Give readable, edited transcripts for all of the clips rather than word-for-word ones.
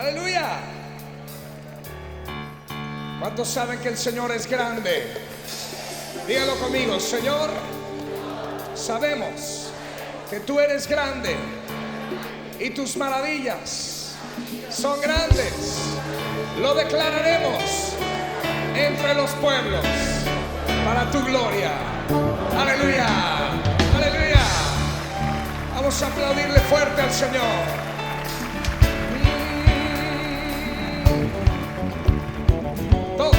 Aleluya. ¿Cuántos saben que el Señor es grande? Dígalo conmigo: Señor, sabemos que tú eres grande y tus maravillas son grandes. Lo declararemos entre los pueblos para tu gloria. Aleluya, aleluya. Vamos a aplaudirle fuerte al Señor. Todos.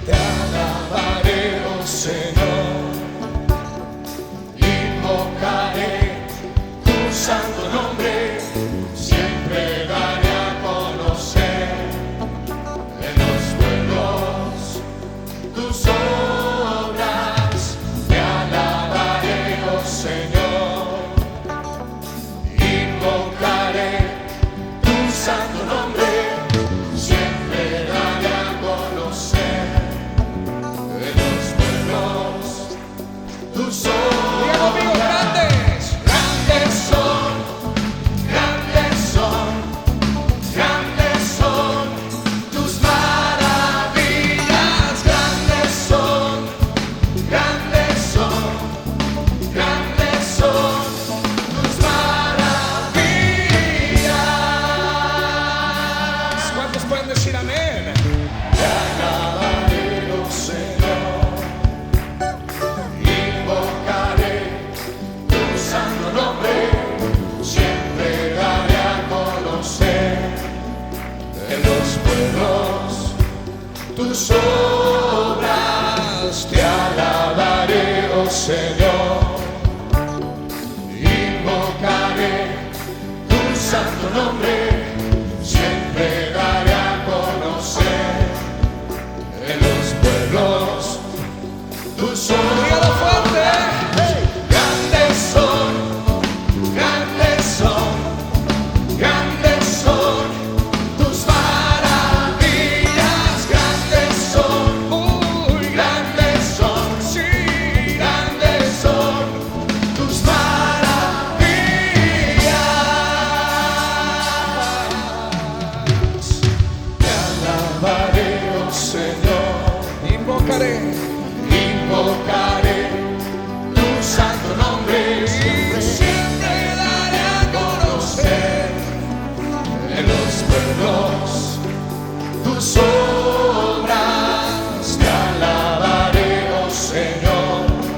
Te alabaré, oh Señor, invocaré tu santo nombre, siempre daré a conocer en los pueblos tus obras. Te alabaré, oh Señor, invocaré tu santo nombre, siempre daré a conocer en los pueblos tus obras. Dígalo, amigos, grandes. Grandes son, grandes son, grandes son tus maravillas. Grandes son, grandes son, grandes son tus maravillas. ¿Cuántos pueden decir amén? Te alabaré, oh Señor, invocaré tu santo nombre, siempre daré a conocer en los pueblos tus obras. Te alabaré, oh Señor, invocaré tu santo nombre, siempre daré a conocer en los pueblos tus obras. Dígalo fuerte. Grandes son, grandes son, grandes son tus maravillas. Grandes son, Muy grandes son, sí. grandes son tus maravillas. Te alabaré, oh Señor, Invocaré. invocaré tu santo nombre, siempre daré a conocer en los pueblos tus obras. Te alabaré, oh Señor,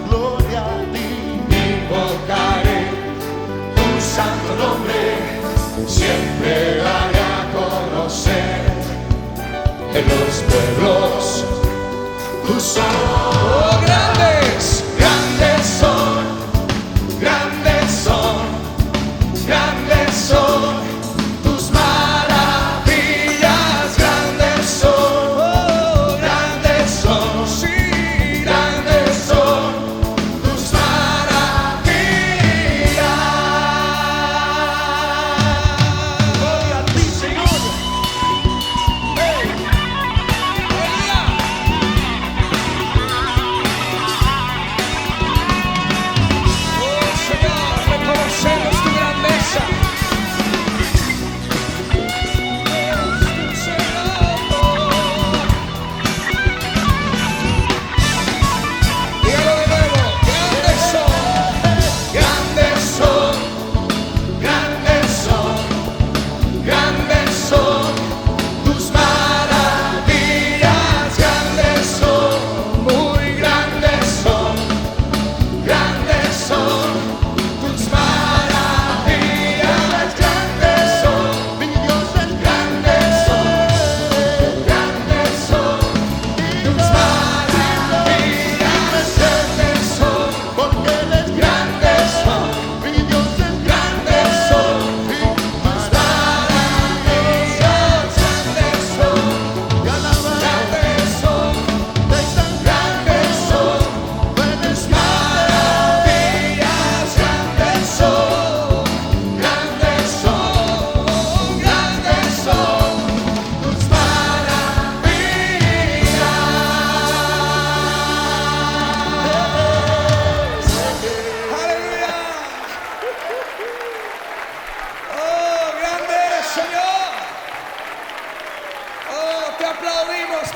gloria a ti. Invocaré tu santo nombre, siempre daré a conocer en los pueblos tus obras. Oh, grandes. Grandes son, grandes son, grandes son tus maravillas. Grandes son, oh, grandes son, Sí. grandes son tus maravillas.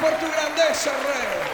por tu grandeza, Rey.